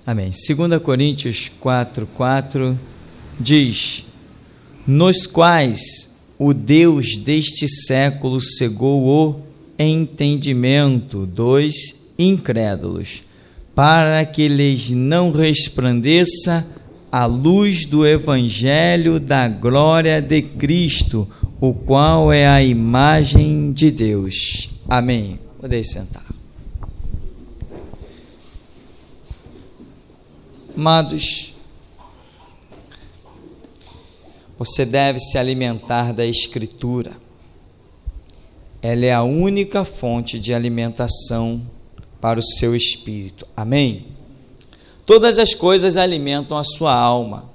Amém. 2 Coríntios 4:4 diz: nos quais o Deus deste século cegou o entendimento dos incrédulos, para que lhes não resplandeça a luz do evangelho da glória de Cristo, o qual é a imagem de Deus. Amém. Podem sentar. Amados, você deve se alimentar da Escritura. Ela é a única fonte de alimentação para o seu espírito. Amém? Todas as coisas alimentam a sua alma.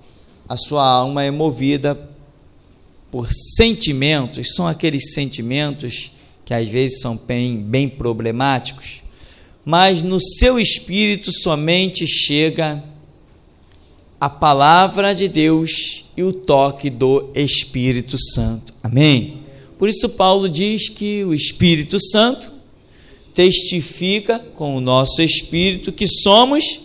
A sua alma é movida por sentimentos. São aqueles sentimentos que às vezes são bem problemáticos. Mas no seu espírito somente chega a palavra de Deus e o toque do Espírito Santo. Amém? Por isso Paulo diz que o Espírito Santo testifica com o nosso espírito que somos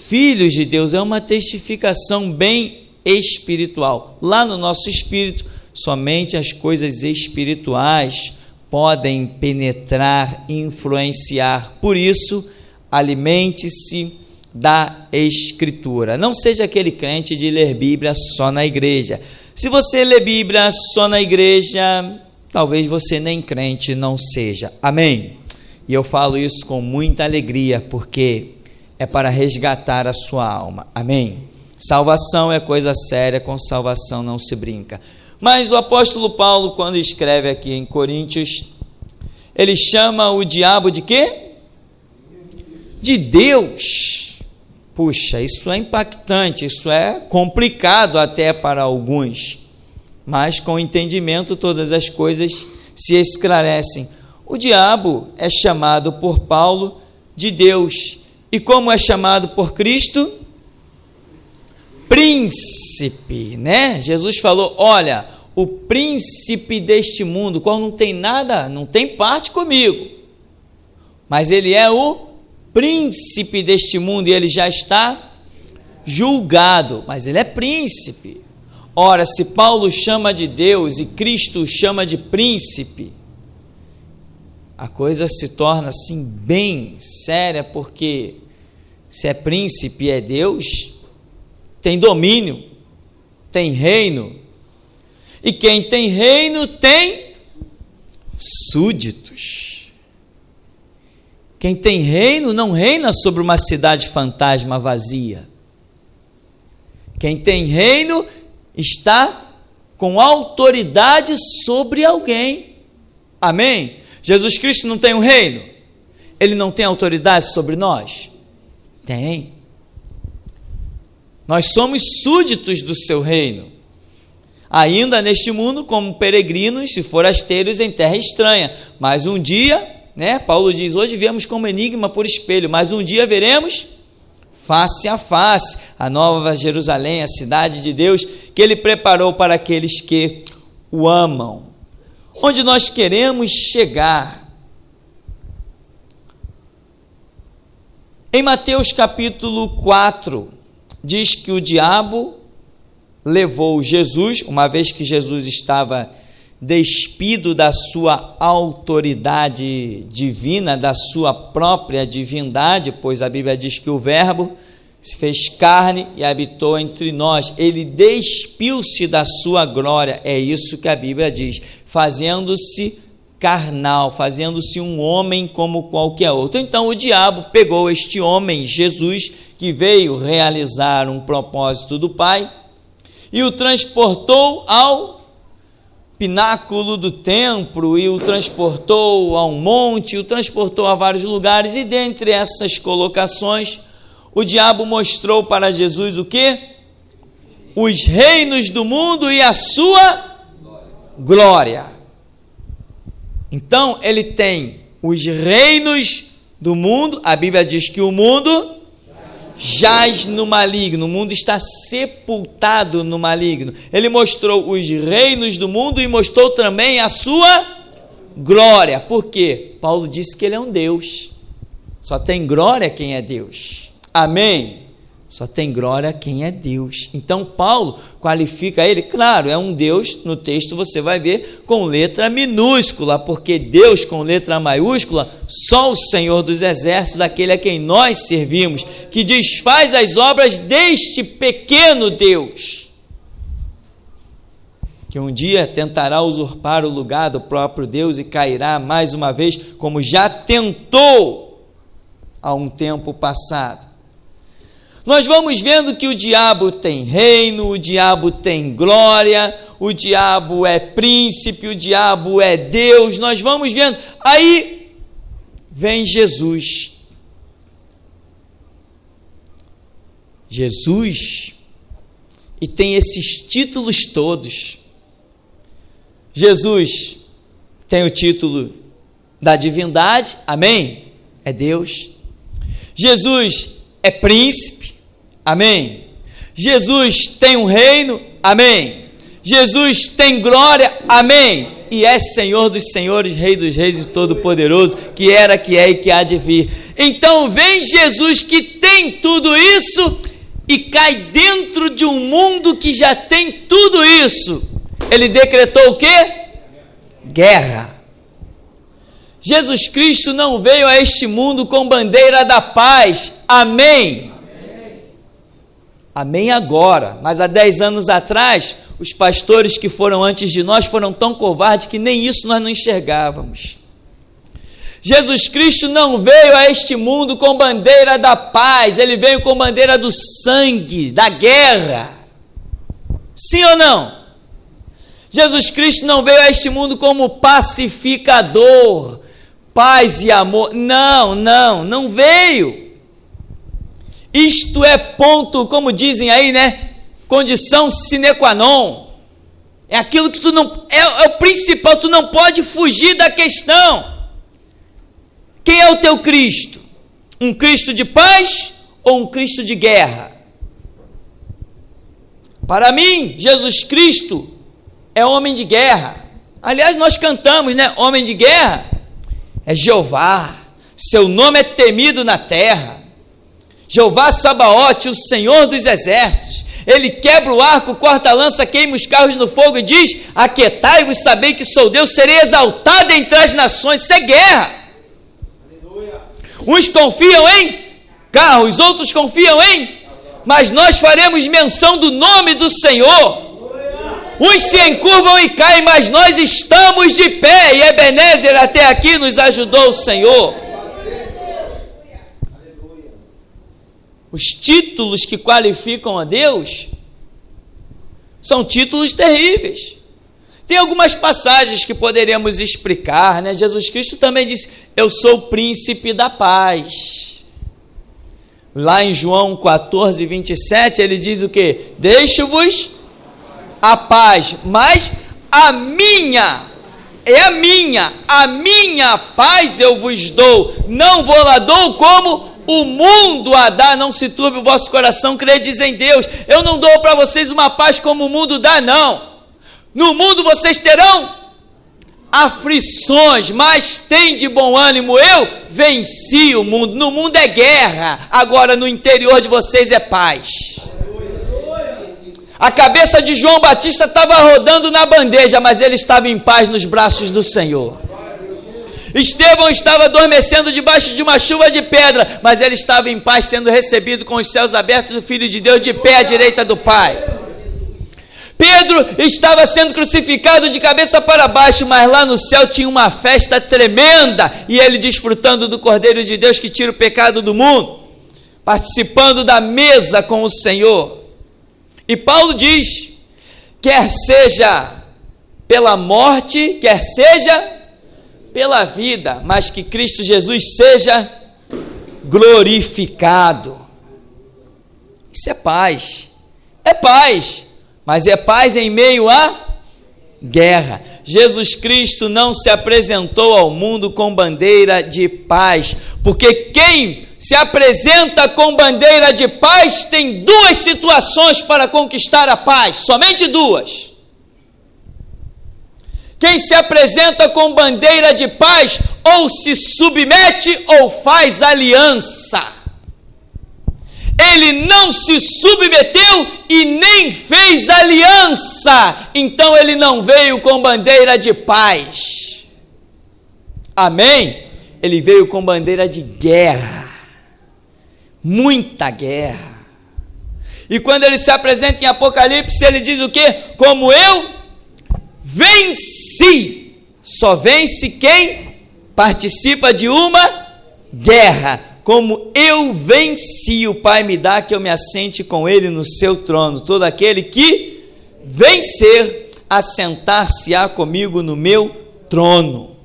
filhos de Deus. É uma testificação bem espiritual. Lá no nosso espírito, somente as coisas espirituais podem penetrar, influenciar. Por isso, alimente-se da Escritura. Não seja aquele crente de ler Bíblia só na igreja. Se você lê Bíblia só na igreja, talvez você nem crente não seja. Amém? E eu falo isso com muita alegria, porque é para resgatar a sua alma. Amém? Salvação é coisa séria, com salvação não se brinca. Mas o apóstolo Paulo, quando escreve aqui em Coríntios, ele chama o diabo de quê? De Deus. Puxa, isso é impactante, isso é complicado até para alguns, mas com entendimento todas as coisas se esclarecem. O diabo é chamado por Paulo de Deus, e como é chamado por Cristo? Príncipe, né? Jesus falou, olha, o príncipe deste mundo, qual não tem nada, não tem parte comigo, mas ele é o príncipe deste mundo, e ele já está julgado, mas ele é príncipe. Ora, se Paulo chama de Deus e Cristo chama de príncipe, a coisa se torna assim bem séria, porque se é príncipe, é Deus, tem domínio, tem reino, e quem tem reino tem súditos. Quem tem reino não reina sobre uma cidade fantasma vazia. Quem tem reino está com autoridade sobre alguém. Amém? Jesus Cristo não tem um reino? Ele não tem autoridade sobre nós? Tem. Nós somos súditos do seu reino. Ainda neste mundo como peregrinos e forasteiros em terra estranha. Mas um dia, né? Paulo diz, hoje vemos como enigma por espelho, mas um dia veremos face a face a nova Jerusalém, a cidade de Deus, que ele preparou para aqueles que o amam. Onde nós queremos chegar? Em Mateus capítulo 4, diz que o diabo levou Jesus, uma vez que Jesus estava despido da sua autoridade divina, da sua própria divindade, pois a Bíblia diz que o Verbo se fez carne e habitou entre nós. Ele despiu-se da sua glória, é isso que a Bíblia diz, fazendo-se carnal, fazendo-se um homem como qualquer outro. Então o diabo pegou este homem, Jesus, que veio realizar um propósito do Pai, e o transportou ao pináculo do templo, e o transportou a um monte, o transportou a vários lugares, e dentre essas colocações, o diabo mostrou para Jesus o quê? Os reinos do mundo e a sua glória. Então, ele tem os reinos do mundo, a Bíblia diz que o mundo jaz no maligno, o mundo está sepultado no maligno. Ele mostrou os reinos do mundo e mostrou também a sua glória. Por quê? Paulo disse que ele é um Deus. Só tem glória quem é Deus. Amém? Só tem glória quem é Deus. Então Paulo qualifica ele, claro, é um Deus, no texto você vai ver, com letra minúscula, porque Deus com letra maiúscula, só o Senhor dos Exércitos, aquele a quem nós servimos, que desfaz as obras deste pequeno Deus, que um dia tentará usurpar o lugar do próprio Deus e cairá mais uma vez, como já tentou há um tempo passado. Nós vamos vendo que o diabo tem reino, o diabo tem glória, o diabo é príncipe, o diabo é Deus, nós vamos vendo. Aí vem Jesus. Jesus, e tem esses títulos todos. Jesus tem o título da divindade, amém? É Deus. Jesus é príncipe, amém? Jesus tem um reino, amém? Jesus tem glória, amém? E é Senhor dos senhores, Rei dos reis e Todo-Poderoso, que era, que é e que há de vir. Então vem Jesus que tem tudo isso e cai dentro de um mundo que já tem tudo isso. Ele decretou o quê? Guerra. Jesus Cristo não veio a este mundo com bandeira da paz, amém? Amém agora, mas há 10 anos atrás, os pastores que foram antes de nós foram tão covardes que nem isso nós não enxergávamos. Jesus Cristo não veio a este mundo com bandeira da paz, ele veio com bandeira do sangue, da guerra. Sim ou não? Jesus Cristo não veio a este mundo como pacificador, paz e amor. Não veio. Isto é ponto, como dizem aí, né? Condição sine qua non. É aquilo que tu não... É o principal, tu não pode fugir da questão. Quem é o teu Cristo? Um Cristo de paz ou um Cristo de guerra? Para mim, Jesus Cristo é homem de guerra. Aliás, nós cantamos, né? Homem de guerra é Jeová. Seu nome é temido na terra. Jeová Sabaote, o Senhor dos exércitos. Ele quebra o arco, corta a lança, queima os carros no fogo e diz: aquietai-vos, sabei que sou Deus, serei exaltado entre as nações. Isso é guerra. Aleluia. Uns confiam em carros, outros confiam em... Mas nós faremos menção do nome do Senhor. Uns se encurvam e caem, mas nós estamos de pé. E Ebenezer, até aqui nos ajudou o Senhor. Os títulos que qualificam a Deus são títulos terríveis. Tem algumas passagens que poderíamos explicar, né? Jesus Cristo também disse: eu sou o príncipe da paz. Lá em João 14, 27, ele diz o quê? Deixo-vos a paz, mas a minha paz eu vos dou. Não vou lá dou como o mundo a dá, não se turbe o vosso coração, credes em Deus. Eu não dou para vocês uma paz como o mundo dá, não. No mundo vocês terão aflições, mas tem de bom ânimo, eu venci o mundo. No mundo é guerra, agora no interior de vocês é paz. A cabeça de João Batista estava rodando na bandeja, mas ele estava em paz nos braços do Senhor. Estevão estava adormecendo debaixo de uma chuva de pedra, mas ele estava em paz, sendo recebido com os céus abertos, o Filho de Deus de pé à direita do Pai. Pedro estava sendo crucificado de cabeça para baixo, mas lá no céu tinha uma festa tremenda, e ele desfrutando do Cordeiro de Deus que tira o pecado do mundo, participando da mesa com o Senhor. E Paulo diz: quer seja pela morte, quer seja pela vida, mas que Cristo Jesus seja glorificado. Isso é paz, mas é paz em meio à guerra. Jesus Cristo não se apresentou ao mundo com bandeira de paz, porque quem se apresenta com bandeira de paz tem duas situações para conquistar a paz, somente duas. Quem se apresenta com bandeira de paz ou se submete ou faz aliança. ele não se submeteu e nem fez aliança, então ele não veio com bandeira de paz. Amém? Ele veio com bandeira de guerra, muita guerra. E quando ele se apresenta em Apocalipse, ele diz o quê? Como eu venci. Só vence quem participa de uma guerra. Como eu venci, o Pai me dá que eu me assente com ele no seu trono. Todo aquele que vencer, assentar-se-á comigo no meu trono.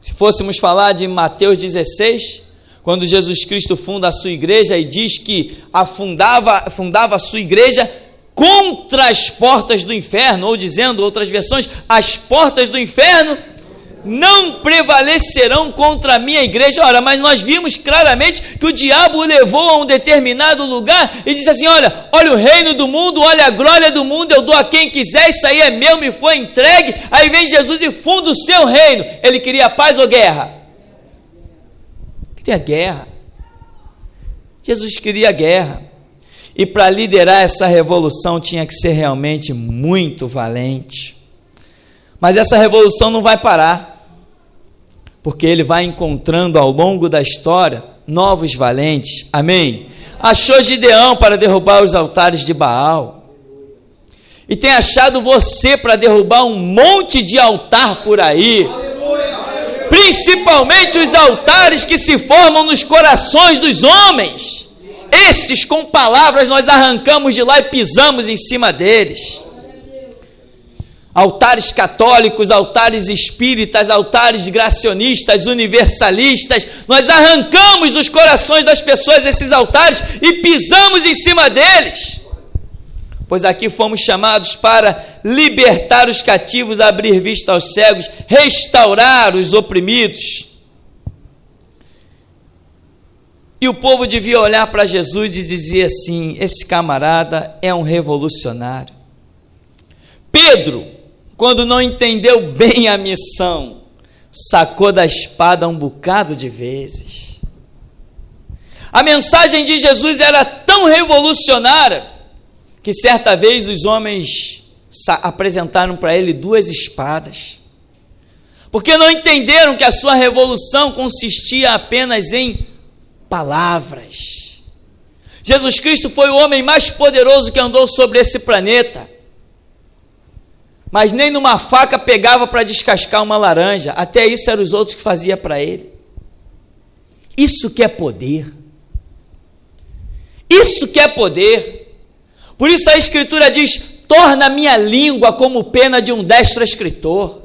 Se fôssemos falar de Mateus 16, quando Jesus Cristo funda a sua igreja e diz que fundava a sua igreja contra as portas do inferno, ou dizendo, outras versões, as portas do inferno não prevalecerão contra a minha igreja. Ora, mas nós vimos claramente que o diabo o levou a um determinado lugar e disse assim, olha o reino do mundo, olha a glória do mundo, eu dou a quem quiser, isso aí é meu, me foi entregue. Aí vem Jesus e funda o seu reino. Ele queria paz ou guerra? Queria guerra. Jesus queria guerra. E para liderar essa revolução tinha que ser realmente muito valente. Mas essa revolução não vai parar, porque ele vai encontrando ao longo da história novos valentes. Amém? Achou Gideão para derrubar os altares de Baal, e tem achado você para derrubar um monte de altar por aí, principalmente os altares que se formam nos corações dos homens. Esses, com palavras, nós arrancamos de lá e pisamos em cima deles. Altares católicos, altares espíritas, altares gracionistas, universalistas, nós arrancamos dos corações das pessoas esses altares e pisamos em cima deles, pois aqui fomos chamados para libertar os cativos, abrir vista aos cegos, restaurar os oprimidos. E o povo devia olhar para Jesus e dizer assim, esse camarada é um revolucionário. Pedro, quando não entendeu bem a missão, sacou da espada um bocado de vezes. A mensagem de Jesus era tão revolucionária, que certa vez os homens apresentaram para ele 2 espadas, porque não entenderam que a sua revolução consistia apenas em palavras. Jesus Cristo foi o homem mais poderoso que andou sobre esse planeta, mas nem numa faca pegava para descascar uma laranja, até isso eram os outros que faziam para ele. Isso que é poder, isso que é poder. Por isso a Escritura diz, torna a minha língua como pena de um destro escritor.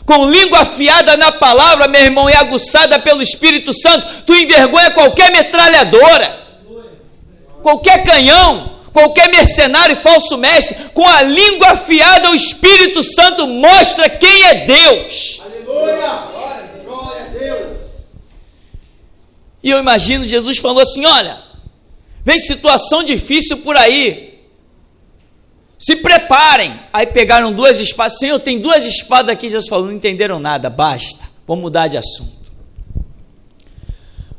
Com língua afiada na palavra, meu irmão, e aguçada pelo Espírito Santo, tu envergonha qualquer metralhadora, qualquer canhão, qualquer mercenário e falso mestre. Com a língua afiada, o Espírito Santo mostra quem é Deus. Aleluia! Glória a Deus! E eu imagino, Jesus falou assim, olha, vem situação difícil por aí, se preparem. Aí pegaram 2 espadas, Senhor, tem 2 espadas aqui. Jesus falou, não entenderam nada, basta, vamos mudar de assunto.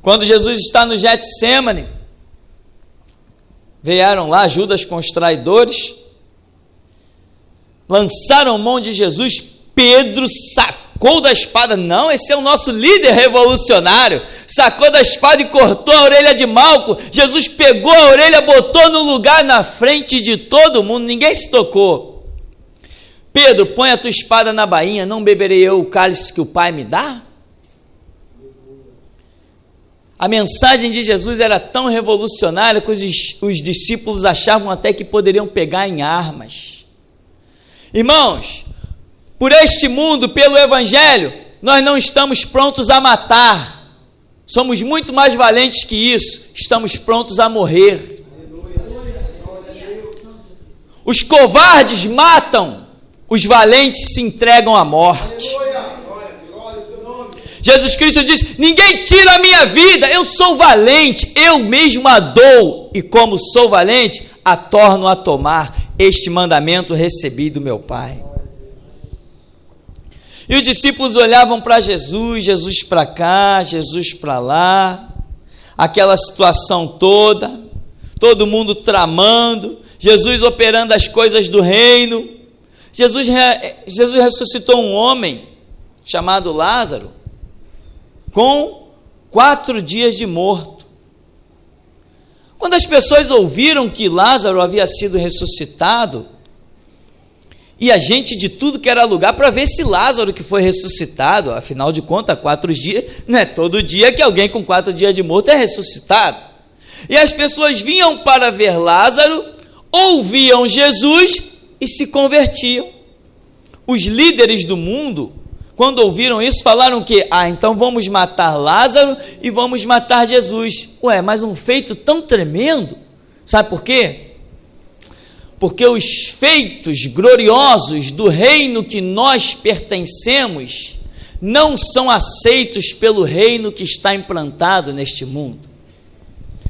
Quando Jesus está no Getsêmani, vieram lá Judas com os traidores, lançaram mão de Jesus. Pedro sacou da espada, não, esse é o nosso líder revolucionário, sacou da espada e cortou a orelha de Malco. Jesus pegou a orelha, botou no lugar na frente de todo mundo, ninguém se tocou. Pedro, põe a tua espada na bainha, não beberei eu o cálice que o Pai me dá? A mensagem de Jesus era tão revolucionária que os discípulos achavam até que poderiam pegar em armas. Irmãos, por este mundo, pelo Evangelho, nós não estamos prontos a matar, somos muito mais valentes que isso, estamos prontos a morrer. Os covardes matam, os valentes se entregam à morte. Jesus Cristo diz, ninguém tira a minha vida, eu sou valente, eu mesmo a dou, e como sou valente, a torno a tomar. Este mandamento recebi do meu Pai. E os discípulos olhavam para Jesus, Jesus para cá, Jesus para lá. aquela situação toda, todo mundo tramando, Jesus operando as coisas do reino. Jesus ressuscitou um homem chamado Lázaro, com 4 dias de morto. Quando as pessoas ouviram que Lázaro havia sido ressuscitado, e a gente de tudo que era lugar para ver se Lázaro que foi ressuscitado, afinal de contas, 4 dias, não é todo dia que alguém com 4 dias de morto é ressuscitado. E as pessoas vinham para ver Lázaro, ouviam Jesus e se convertiam. Os líderes do mundo, quando ouviram isso, falaram que, então vamos matar Lázaro e vamos matar Jesus. Mas um feito tão tremendo, sabe por quê? Porque os feitos gloriosos do reino que nós pertencemos não são aceitos pelo reino que está implantado neste mundo.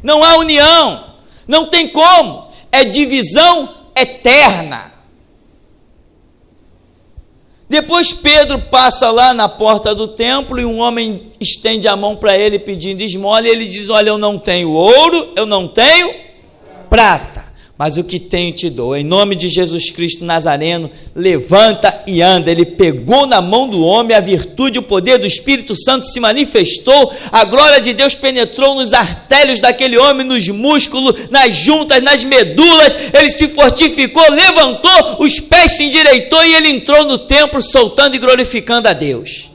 Não há união, não tem como, é divisão eterna. Depois Pedro passa lá na porta do templo e um homem estende a mão para ele pedindo esmola, e ele diz: olha, eu não tenho ouro, eu não tenho prata, mas o que tenho te dou. Em nome de Jesus Cristo Nazareno, levanta e anda. Ele pegou na mão do homem, a virtude e o poder do Espírito Santo se manifestou, a glória de Deus penetrou nos artérios daquele homem, nos músculos, nas juntas, nas medulas. Ele se fortificou, levantou, os pés se endireitou e ele entrou no templo soltando e glorificando a Deus.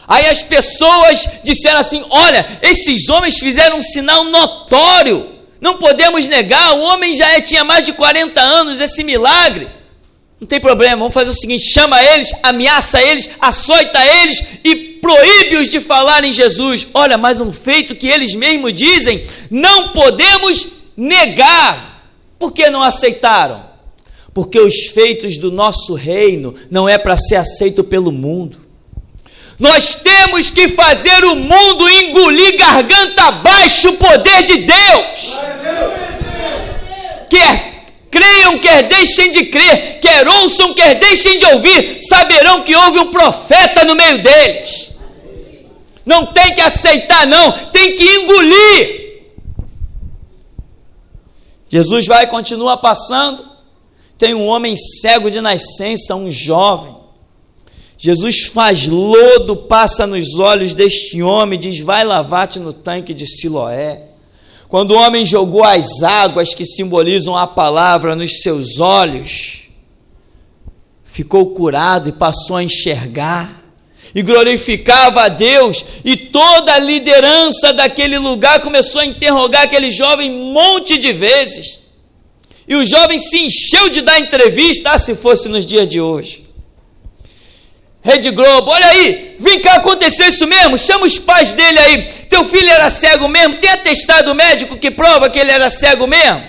Aí as pessoas disseram assim: olha, esses homens fizeram um sinal notório, não podemos negar, o homem já tinha mais de 40 anos, esse milagre. Não tem problema, vamos fazer o seguinte: chama eles, ameaça eles, açoita eles e proíbe-os de falar em Jesus. Olha, mas um feito que eles mesmos dizem, não podemos negar. Por que não aceitaram? Porque os feitos do nosso reino não é para ser aceito pelo mundo. Nós temos que fazer o mundo engolir garganta abaixo o poder de Deus. Quer creiam, quer deixem de crer, quer ouçam, quer deixem de ouvir, saberão que houve um profeta no meio deles. Não tem que aceitar, não, tem que engolir. Jesus vai e continua passando. Tem um homem cego de nascença, um jovem. Jesus faz lodo, passa nos olhos deste homem, diz: vai lavar-te no tanque de Siloé. Quando o homem jogou as águas que simbolizam a palavra nos seus olhos, ficou curado e passou a enxergar, e glorificava a Deus, e toda a liderança daquele lugar começou a interrogar aquele jovem um monte de vezes, e o jovem se encheu de dar entrevista, se fosse nos dias de hoje. Rede Globo, olha aí, vem cá, aconteceu isso mesmo, chama os pais dele aí, teu filho era cego mesmo, tem atestado médico que prova que ele era cego mesmo?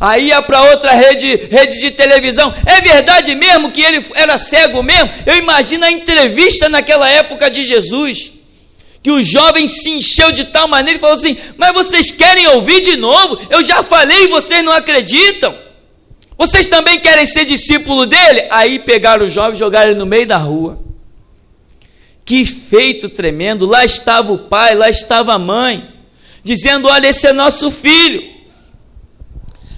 Aí ia para outra rede de televisão, é verdade mesmo que ele era cego mesmo? Eu imagino a entrevista naquela época de Jesus, que o jovem se encheu de tal maneira e falou assim: mas vocês querem ouvir de novo? Eu já falei e vocês não acreditam? Vocês também querem ser discípulo dele? Aí pegaram o jovem e jogaram ele no meio da rua. Que feito tremendo, lá estava o pai, lá estava a mãe, dizendo: olha, esse é nosso filho,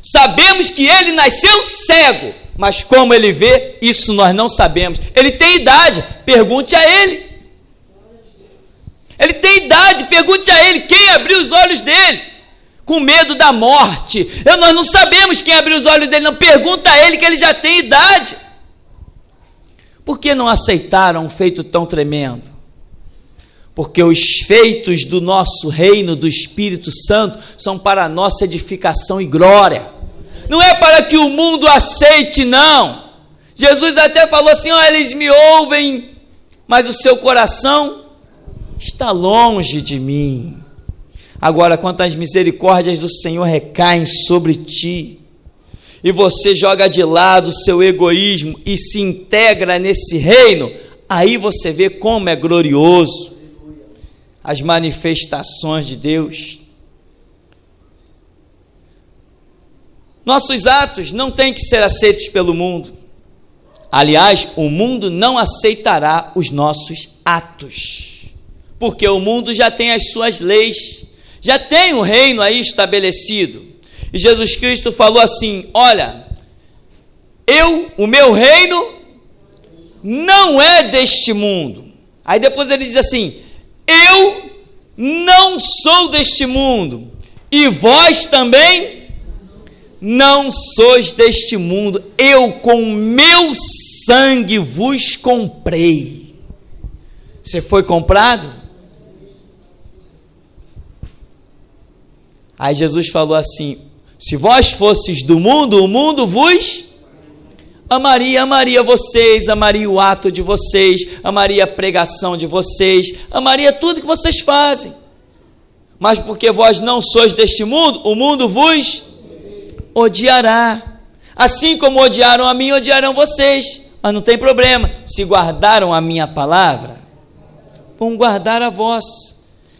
sabemos que ele nasceu cego, mas como ele vê, isso nós não sabemos. Ele tem idade, pergunte a ele. Ele tem idade, pergunte a ele, quem abriu os olhos dele? Com medo da morte, nós não sabemos quem abriu os olhos dele, não, pergunta a ele que ele já tem idade. Por que não aceitaram um feito tão tremendo? Porque os feitos do nosso reino, do Espírito Santo, são para a nossa edificação e glória. Não é para que o mundo aceite, não. Jesus até falou assim: ó, eles me ouvem, mas o seu coração está longe de mim. Agora, quando as misericórdias do Senhor recaem sobre ti, e você joga de lado o seu egoísmo e se integra nesse reino, aí você vê como é glorioso as manifestações de Deus. Nossos atos não têm que ser aceitos pelo mundo. Aliás, o mundo não aceitará os nossos atos. porque o mundo já tem as suas leis, já tem o reino aí estabelecido. E Jesus Cristo falou assim: olha, o meu reino não é deste mundo. Aí depois ele diz assim: eu não sou deste mundo, e vós também não sois deste mundo. Eu com meu sangue vos comprei. Você foi comprado? Aí Jesus falou assim: se vós fosseis do mundo, o mundo vos amaria vocês, amaria o ato de vocês, amaria a pregação de vocês, amaria tudo que vocês fazem. Mas porque vós não sois deste mundo, o mundo vos odiará. Assim como odiaram a mim, odiarão vocês. Mas não tem problema, se guardaram a minha palavra, vão guardar a vós,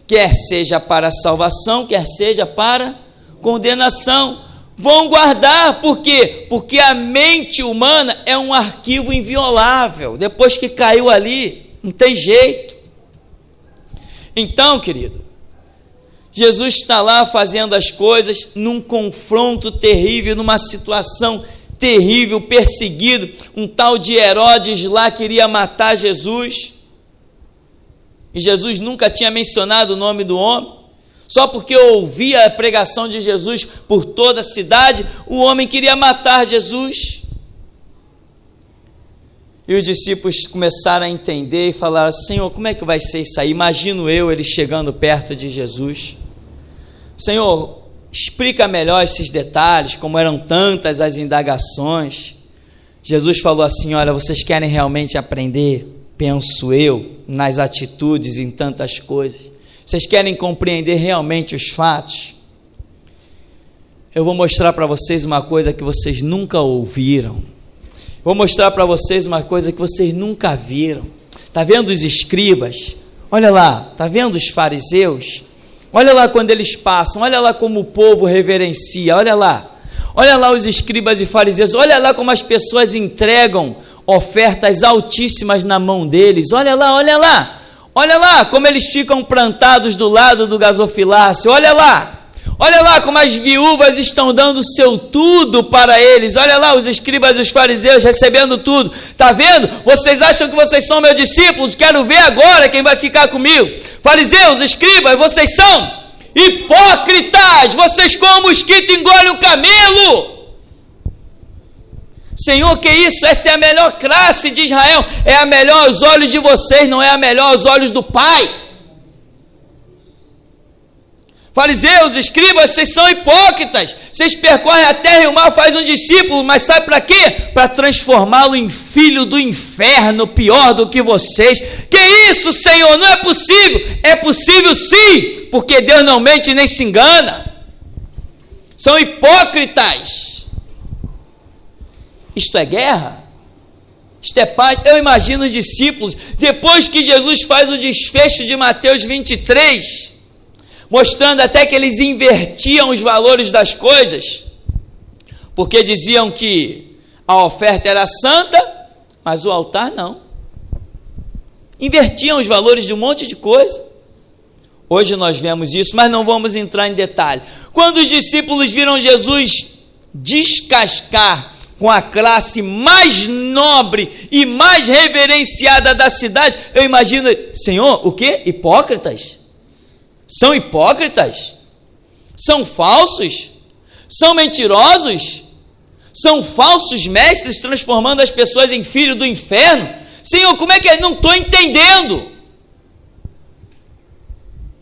quer seja para salvação, quer seja para condenação. Vão guardar, por quê? Porque a mente humana é um arquivo inviolável. Depois que caiu ali, não tem jeito. Então, querido, Jesus está lá fazendo as coisas num confronto terrível, numa situação terrível, perseguido. Um tal de Herodes lá queria matar Jesus. E Jesus nunca tinha mencionado o nome do homem. Só porque ouvia a pregação de Jesus por toda a cidade, o homem queria matar Jesus. E os discípulos começaram a entender e falaram: Senhor, como é que vai ser isso aí? Imagino eles chegando perto de Jesus. Senhor, explica melhor esses detalhes, como eram tantas as indagações. Jesus falou assim: olha, vocês querem realmente aprender, penso eu, nas atitudes, em tantas coisas? Vocês querem compreender realmente os fatos? Eu vou mostrar para vocês uma coisa que vocês nunca ouviram. Vou mostrar para vocês uma coisa que vocês nunca viram. Está vendo os escribas? Olha lá, está vendo os fariseus? Olha lá quando eles passam, olha lá como o povo reverencia, olha lá os escribas e fariseus, olha lá como as pessoas entregam ofertas altíssimas na mão deles, olha lá como eles ficam plantados do lado do gasofilácio, olha lá como as viúvas estão dando o seu tudo para eles, olha lá os escribas e os fariseus recebendo tudo, está vendo? Vocês acham que vocês são meus discípulos? Quero ver agora quem vai ficar comigo. Fariseus, escribas, vocês são hipócritas, vocês como mosquito engolem o camelo. Senhor, que isso? Essa é a melhor classe de Israel, é a melhor aos olhos de vocês, não é a melhor aos olhos do Pai. Fariseus, escribas, vocês são hipócritas, vocês percorrem a terra e o mar, faz um discípulo, mas sabe para quê? Para transformá-lo em filho do inferno, pior do que vocês. Que isso, Senhor? Não é possível. É possível sim, porque Deus não mente nem se engana. São hipócritas. Isto é guerra? Isto é paz? Eu imagino os discípulos, depois que Jesus faz o desfecho de Mateus 23, mostrando até que eles invertiam os valores das coisas, porque diziam que a oferta era santa, mas o altar não. Invertiam os valores de um monte de coisa. Hoje nós vemos isso, mas não vamos entrar em detalhe. Quando os discípulos viram Jesus descascar com a classe mais nobre e mais reverenciada da cidade, eu imagino, Senhor, o quê? Hipócritas? São hipócritas? São falsos? São mentirosos? São falsos mestres transformando as pessoas em filho do inferno? Senhor, como é que é? Não estou entendendo.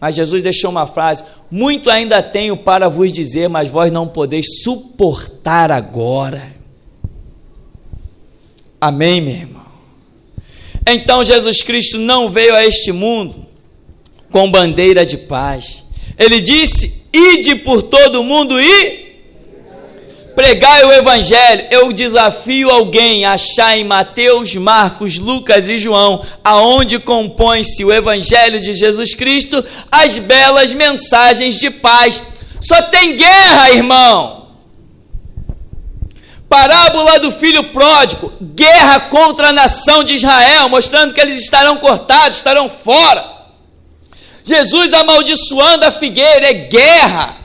Mas Jesus deixou uma frase: muito ainda tenho para vos dizer, mas vós não podeis suportar agora. Amém, meu irmão? Então Jesus Cristo não veio a este mundo com bandeira de paz. Ele disse: ide por todo o mundo e pregai o evangelho. Eu desafio alguém a achar em Mateus, Marcos, Lucas e João, aonde compõe-se o evangelho de Jesus Cristo, as belas mensagens de paz. Só tem guerra, irmão. Parábola do filho pródigo, guerra contra a nação de Israel, mostrando que eles estarão cortados, estarão fora. Jesus amaldiçoando a figueira, é guerra.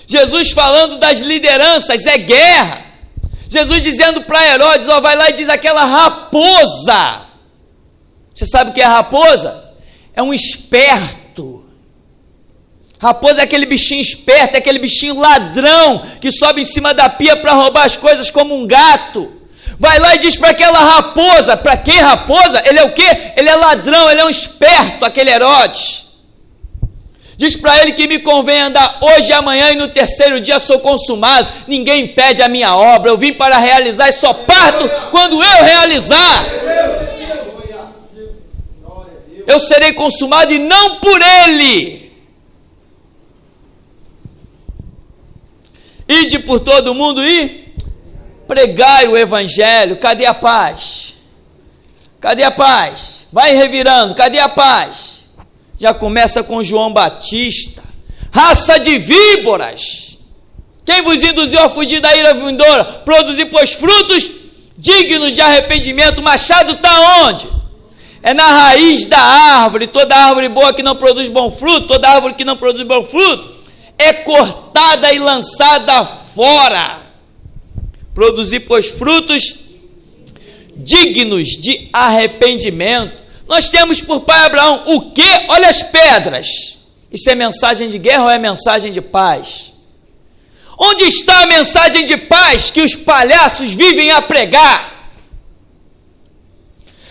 Jesus falando das lideranças, é guerra. Jesus dizendo para Herodes, ó, vai lá e diz aquela raposa. Você sabe o que é raposa? É um esperto. Raposa é aquele bichinho esperto, é aquele bichinho ladrão que sobe em cima da pia para roubar as coisas como um gato. Vai lá e diz para aquela raposa, para quem raposa? Ele é o quê? Ele é ladrão, ele é um esperto, aquele Herodes. Diz para ele que me convém andar hoje e amanhã e no terceiro dia sou consumado. Ninguém impede a minha obra, eu vim para realizar e só parto quando eu realizar. Eu serei consumado e não por ele. Ide por todo mundo e pregai o evangelho. Cadê a paz? Cadê a paz? Vai revirando, cadê a paz? Já começa com João Batista. Raça de víboras! Quem vos induziu a fugir da ira vindoura? Produzir, pois, frutos dignos de arrependimento. O machado está onde? É na raiz da árvore. Toda árvore boa que não produz bom fruto, toda árvore que não produz bom fruto, é cortada e lançada fora. Produzir, pois, frutos dignos de arrependimento. Nós temos por pai Abraão o quê? Olha as pedras. Isso é mensagem de guerra ou é mensagem de paz? Onde está a mensagem de paz que os palhaços vivem a pregar?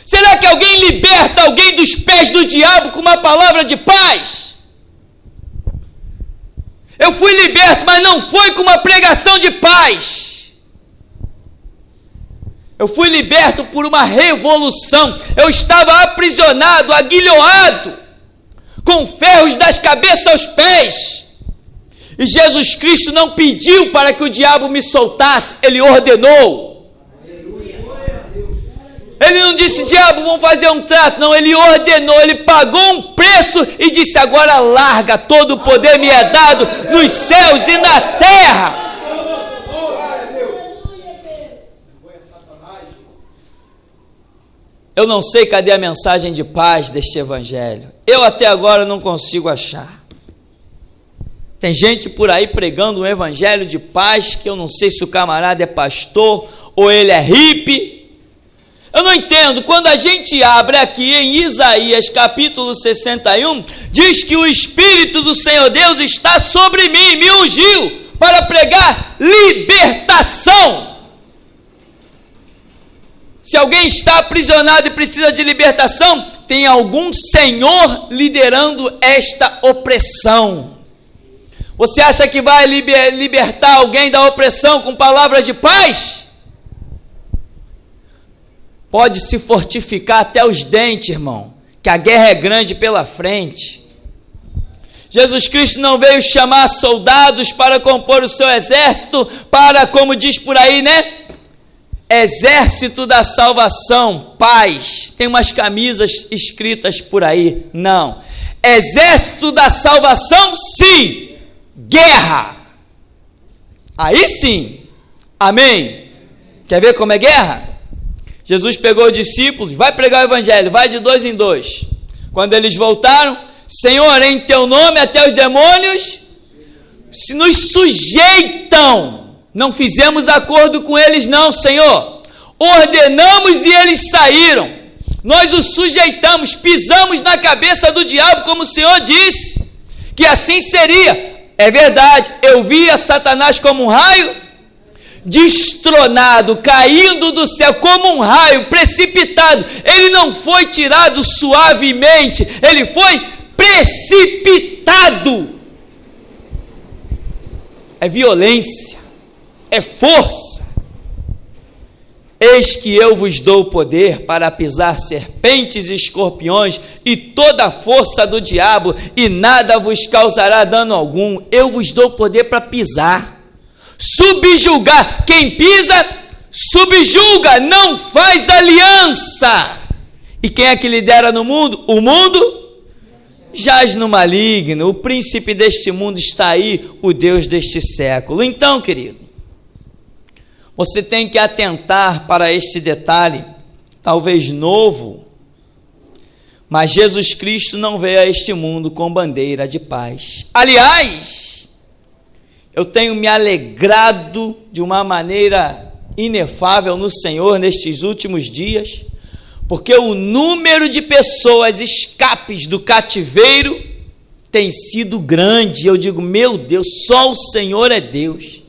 Será que alguém liberta alguém dos pés do diabo com uma palavra de paz? Eu fui liberto, mas não foi com uma pregação de paz. Eu fui liberto por uma revolução. Eu estava aprisionado, aguilhoado, com ferros das cabeças aos pés. E Jesus Cristo não pediu para que o diabo me soltasse, ele ordenou. Ele não disse, diabo, vamos fazer um trato. Não, ele ordenou, ele pagou um preço e disse, agora larga, todo o poder me é dado nos céus e na terra. Eu não sei cadê a mensagem de paz deste evangelho. Eu até agora não consigo achar. Tem gente por aí pregando um evangelho de paz que eu não sei se o camarada é pastor ou ele é hippie. Eu não entendo. Quando a gente abre aqui em Isaías capítulo 61, diz que o Espírito do Senhor Deus está sobre mim, me ungiu para pregar libertação. Se alguém está aprisionado e precisa de libertação, tem algum senhor liderando esta opressão. Você acha que vai libertar alguém da opressão com palavras de paz? Pode se fortificar até os dentes, irmão, que a guerra é grande pela frente. Jesus Cristo não veio chamar soldados para compor o seu exército, para, como diz por aí, né? Exército da salvação, paz. Tem umas camisas escritas por aí. Não. Exército da salvação, sim. Guerra. Aí sim. Amém. Quer ver como é guerra? Jesus pegou os discípulos, vai pregar o evangelho, vai de 2 em 2. Quando eles voltaram, Senhor, em teu nome até os demônios se nos sujeitam. Não fizemos acordo com eles não, Senhor. Ordenamos e eles saíram. Nós os sujeitamos, pisamos na cabeça do diabo, como o Senhor disse, que assim seria. É verdade, eu via Satanás como um raio, destronado, caindo do céu, como um raio, precipitado. Ele não foi tirado suavemente, ele foi precipitado. É violência. É força. Eis que eu vos dou poder para pisar serpentes e escorpiões e toda a força do diabo, e nada vos causará dano algum. Eu vos dou poder para pisar, subjugar. Quem pisa, subjuga, não faz aliança. E quem é que lidera no mundo? O mundo jaz no maligno. O príncipe deste mundo está aí, o Deus deste século. Então, querido, você tem que atentar para este detalhe, talvez novo, Mas Jesus Cristo não veio a este mundo com bandeira de paz. Aliás, eu tenho me alegrado de uma maneira inefável no Senhor nestes últimos dias, porque o número de pessoas escapes do cativeiro tem sido grande. Eu digo, meu Deus, só o Senhor é Deus.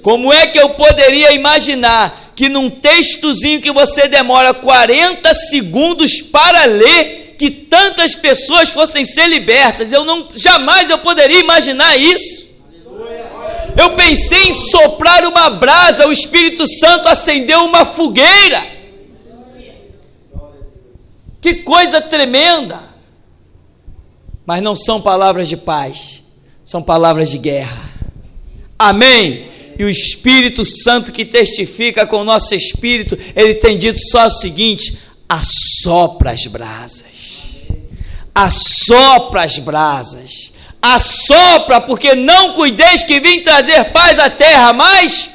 Como é que eu poderia imaginar que num textozinho que você demora 40 segundos para ler, que tantas pessoas fossem ser libertas? Jamais eu poderia imaginar isso. Eu pensei em soprar uma brasa, o Espírito Santo acendeu uma fogueira. Que coisa tremenda. Mas não são palavras de paz, são palavras de guerra. Amém? E o Espírito Santo que testifica com o nosso espírito, ele tem dito só o seguinte: assopra as brasas. Assopra as brasas. Assopra, porque não cuideis que vim trazer paz à terra, mas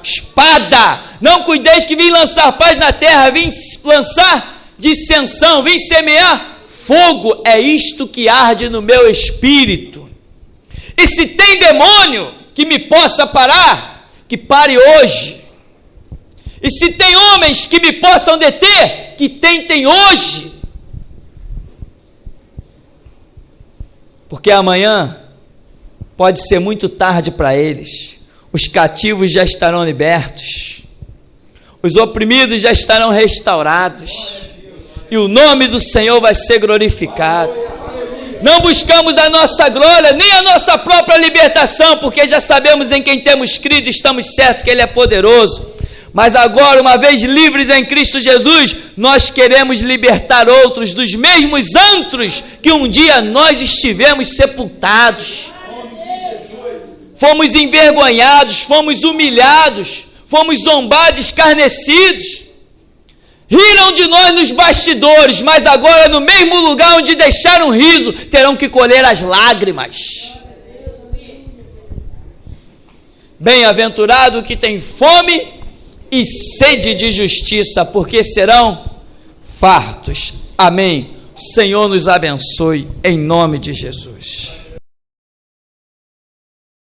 espada. Não cuideis que vim lançar paz na terra, vim lançar dissensão, vim semear fogo. É isto que arde no meu espírito. E se tem demônio que me possa parar, que pare hoje. E se tem homens que me possam deter, que tentem hoje. Porque amanhã pode ser muito tarde para eles. Os cativos já estarão libertos, os oprimidos já estarão restaurados, e o nome do Senhor vai ser glorificado. Não buscamos a nossa glória, nem a nossa própria libertação, porque já sabemos em quem temos crido, estamos certos que Ele é poderoso. Mas agora, uma vez livres em Cristo Jesus, nós queremos libertar outros dos mesmos antros que um dia nós estivemos sepultados. Fomos envergonhados, fomos humilhados, fomos zombados, escarnecidos. Riram de nós nos bastidores, mas agora no mesmo lugar onde deixaram riso, terão que colher as lágrimas. Bem-aventurado o que tem fome e sede de justiça, porque serão fartos. Amém. O Senhor nos abençoe, em nome de Jesus.